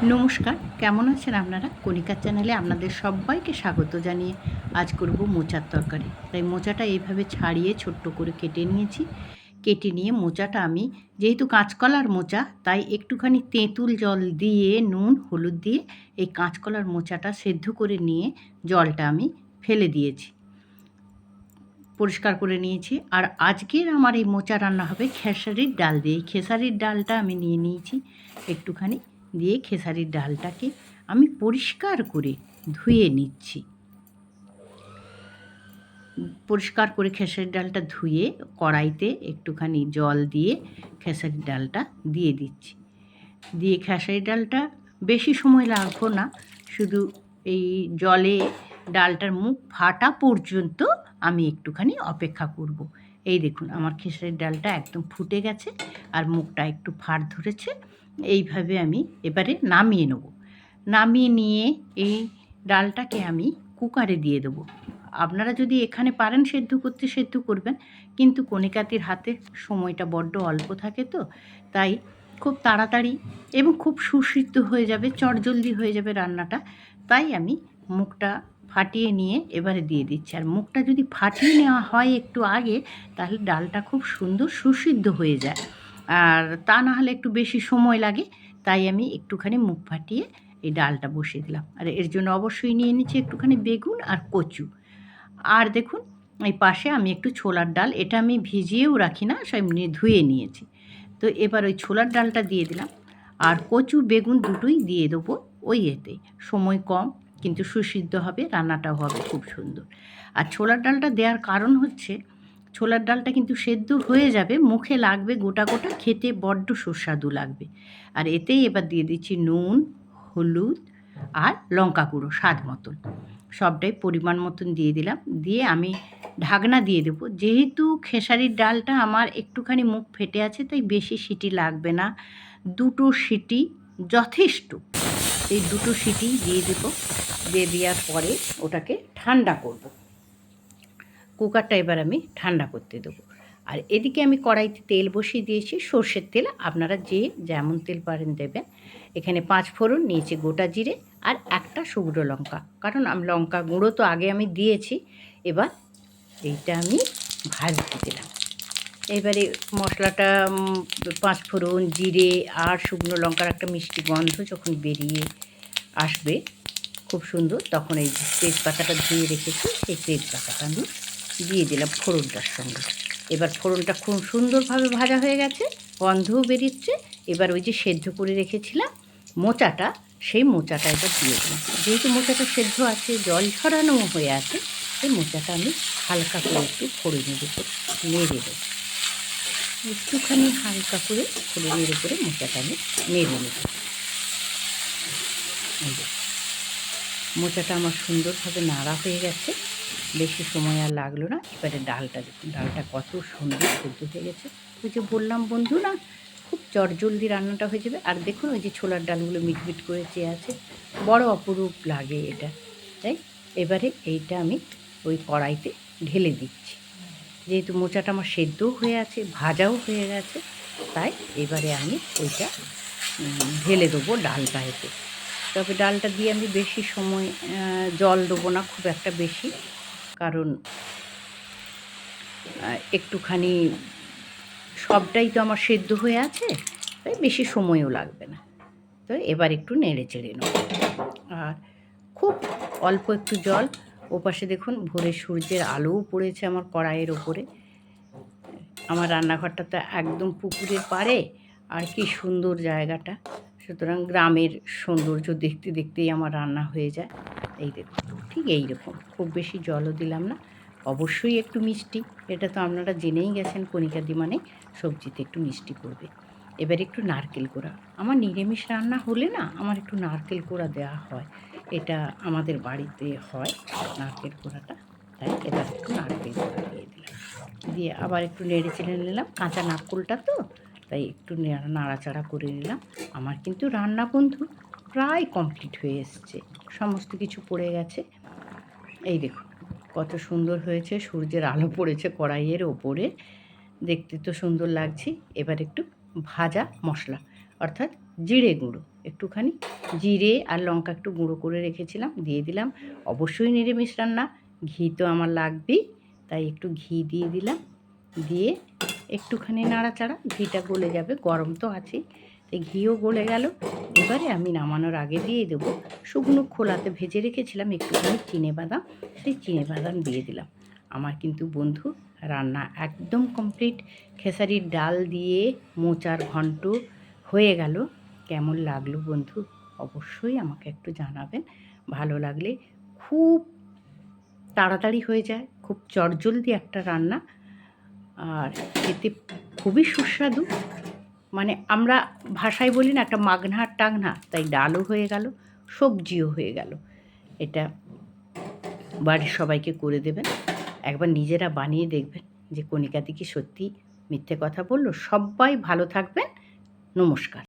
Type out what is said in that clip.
নমস্কার, কেমন আছেন আপনারা? কণিকার চ্যানেলে আপনাদের সব্বাইকে স্বাগত জানিয়ে আজ করব মোচার তরকারি। তাই মোচাটা এইভাবে ছাড়িয়ে ছোট্ট করে কেটে নিয়েছি। কেটে নিয়ে মোচাটা আমি, যেহেতু কাঁচকলার মোচা, তাই একটুখানি তেঁতুল জল দিয়ে নুন হলুদ দিয়ে এই কাঁচকলার মোচাটা সেদ্ধ করে নিয়ে জলটা আমি ফেলে দিয়েছি, পরিষ্কার করে নিয়েছি। আর আজকের আমার এই মোচা রান্না হবে খেসারির ডাল দিয়ে। এই খেসারির ডালটা আমি নিয়ে নিয়েছি একটুখানি, দিয়ে খেসারির ডালটাকে আমি পরিষ্কার করে ধুয়ে নিচ্ছি। পরিষ্কার করে খেসারির ডালটা ধুয়ে কড়াইতে একটুখানি জল দিয়ে খেসারির ডালটা দিয়ে দিচ্ছি। দিয়ে খেসারির ডালটা বেশি সময় লাগবো না, শুধু এই জলে ডালটার মুখ ফাটা পর্যন্ত আমি একটুখানি অপেক্ষা করব। এই দেখুন, আমার খেসারির ডালটা একদম ফুটে গেছে আর মুখটা একটু ফাট ধরেছে। এইভাবে আমি এবারে নামিয়ে নেব। নামিয়ে নিয়ে এই ডালটাকে আমি কুকারে দিয়ে দেবো। আপনারা যদি এখানে পারেন সেদ্ধ করতে, সেদ্ধ করবেন, কিন্তু কণিকাতির হাতে সময়টা বড্ড অল্প থাকে, তো তাই খুব তাড়াতাড়ি এবং খুব সুসিদ্ধ হয়ে যাবে, চটজলদি হয়ে যাবে রান্নাটা। তাই আমি মুখটা ফাটিয়ে নিয়ে এবারে দিয়ে দিচ্ছি। আর মুখটা যদি ফাটিয়ে নেওয়া হয় একটু আগে, তাহলে ডালটা খুব সুন্দর সুসিদ্ধ হয়ে যায়। আর তা না হলে একটু বেশি সময় লাগে। তাই আমি একটুখানি মুখ ফাটিয়ে এই ডালটা বসিয়ে দিলাম। আর এর জন্য অবশ্যই নিয়ে নিচ্ছি একটুখানি বেগুন আর কচু। আর দেখুন, এই পাশে আমি একটু ছোলার ডাল, এটা আমি ভিজিয়েও রাখি না, সব ধুয়ে নিয়েছি। তো এবার ওই ছোলার ডালটা দিয়ে দিলাম। আর কচু বেগুন দুটোই দিয়ে দেবো ওই এতে। সময় কম, কিন্তু সুসিদ্ধ হবে, রান্নাটাও হবে খুব সুন্দর। আর ছোলার ডালটা দেওয়ার কারণ হচ্ছে, ছোলার ডালটা কিন্তু সেদ্ধ হয়ে যাবে, মুখে লাগবে গোটা গোটা, খেতে বড্ড সুস্বাদু লাগবে। আর এতেই এবার দিয়ে দিচ্ছি নুন, হলুদ আর লঙ্কা গুঁড়ো স্বাদ মতন, সবটাই পরিমাণ মতন দিয়ে দিলাম। দিয়ে আমি ঢাকনা দিয়ে দেবো। যেহেতু খেসারির ডালটা আমার একটুখানি মুখ ফেটে আছে, তাই বেশি সিটি লাগবে না, দুটো সিটি যথেষ্ট। এই দুটো সিটি দিয়ে দেবো। দিয়ে দেওয়ার পরে ওটাকে ঠান্ডা করব। কুকারটা এবার আমি ঠান্ডা করতে দেবো। আর এদিকে আমি কড়াইতে তেল বসিয়ে দিয়েছি, সর্ষের তেল, আপনারা যে যেমন তেল পারেন দেবেন। এখানে 5 ফোড়ন নিয়েছি, গোটা জিরে আর একটা শুকনো লঙ্কা, কারণ আমি লঙ্কা গুঁড়ো তো আগে আমি দিয়েছি। এবার এইটা আমি ভাজতে দিলাম। এবারে মশলাটা 5 ফোড়ন, জিরে আর শুকনো লঙ্কার একটা মিষ্টি গন্ধ যখন বেরিয়ে আসবে খুব সুন্দর, তখন এই তেজপাতাটা ধুয়ে রেখেছি, সেই তেজপাতাটা আমি দিয়ে দিলাম ফোড়নটার সঙ্গে। এবার ফোড়নটা খুব সুন্দরভাবে ভাজা হয়ে গেছে, গন্ধও বেরিয়েছে। এবার ওই যে সেদ্ধ করে রেখেছিলাম মোচাটা, সেই মোচাটা এবার দিয়ে দিলাম। যেহেতু মোচাটা সেদ্ধ আছে, জল ছড়ানো হয়ে আছে, সেই মোচাটা আমি হালকা করে একটু ফোড়নের উপর নেড়ে দেবো। একটুখানি হালকা করে ফোড়নের উপরে মোচাটা আমি নেড়ে নেব। মোচাটা আমার সুন্দরভাবে নাড়া হয়ে গেছে, বেশি সময় আর লাগলো না। এবারে ডালটা দেখুন, ডালটা কত সুন্দর সেদ্ধ হয়ে গেছে। ওই যে বললাম বন্ধু না, খুব চটজলদি রান্নাটা হয়ে যাবে। আর দেখুন ওই যে ছোলার ডালগুলো মিটমিট করে চেয়ে আছে, বড় অপরূপ লাগে এটা। তাই এবারে এইটা আমি ওই কড়াইতে ঢেলে দিচ্ছি। যেহেতু মোচাটা আমার সেদ্ধও হয়ে আছে, ভাজাও হয়ে গেছে, তাই এবারে আমি ওইটা ঢেলে দেবো ডালটা এতে। তবে ডালটা দিয়ে আমি বেশি সময় জল দেবো না খুব একটা বেশি, কারণ একটুখানি সবটাই তো আমার সেদ্ধ হয়ে আছে, তাই বেশি সময়ও লাগবে না। তো এবার একটু নেড়ে চেড়ে নেব। আর খুব অল্প একটু জল। ওপাশে দেখুন ভোরের সূর্যের আলোও পড়েছে আমার কড়াইয়ের ওপরে। আমার রান্নাঘরটা তো একদম পুকুরের পাড়ে, আর কি সুন্দর জায়গাটা। সুতরাং গ্রামের সৌন্দর্য দেখতে দেখতেই আমার রান্না হয়ে যায়। এই দেখুন, ঠিক এই রকম, খুব বেশি জলও দিলাম না। অবশ্যই একটু মিষ্টি, এটা তো আপনারা জেনেই গেছেন, কণিকাদি মানে সবজিতে একটু মিষ্টি পড়বে। এবার একটু নারকেল কোড়া, আমার নিরামিষ রান্না হলে না আমার একটু নারকেল কোড়া দেওয়া হয়, এটা আমাদের বাড়িতে হয় নারকেল কোড়াটা। তাই এবার একটু নারকেল কোড়া দিয়ে দিলাম। দিয়ে আবার একটু নেড়ে চেড়ে নিলাম, কাঁচা নারকেলটা তো, তাই একটু নাড়াচাড়া করে নিলাম। আমার কিন্তু রান্না বন্ধু প্রায় কমপ্লিট হয়ে এসছে, সমস্ত কিছু পড়ে গেছে। এই দেখুন কত সুন্দর হয়েছে, সূর্যের আলো পড়েছে কড়াইয়ের ওপরে, দেখতে তো সুন্দর লাগছে। এবার একটু ভাজা মশলা, অর্থাৎ জিরে গুঁড়ো, একটুখানি জিরে আর লঙ্কা একটু গুঁড়ো করে রেখেছিলাম, দিয়ে দিলাম। অবশ্যই নিরামিষ রান্না, ঘি তো আমার লাগবেই, তাই একটু ঘি দিয়ে দিলাম। দিয়ে একটুখানি নাড়াচাড়া, ঘিটা গলে যাবে, গরম তো আছেই, তাই ঘিও গলে গেল। এবারে আমি নামানোর আগে দিয়ে দেবো শুকনো খোলাতে ভেজে রেখেছিলাম একটুখানি চিনেবাদাম, সেই চিনেবাদাম দিয়ে দিলাম। আমার কিন্তু বন্ধু রান্না একদম কমপ্লিট। খেসারির ডাল দিয়ে মোচার ঘন্ট হয়ে গেল। কেমন লাগলো বন্ধু অবশ্যই আমাকে একটু জানাবেন। ভালো লাগলে, খুব তাড়াতাড়ি হয়ে যায়, খুব চটজলদি একটা রান্না, আর খেতে খুবই সুস্বাদু। মানে আমরা ভাষায় বলি না একটা মাগনা টাগনা, তাই ডালও হয়ে গেল, সবজিও হয়ে গেল। এটা বাড়ির সবাইকে করে দেবেন, একবার নিজেরা বানিয়ে দেখবেন যে কণিকাদি কি সত্যি মিথ্যে কথা বললো। সবাই ভালো থাকবেন, নমস্কার।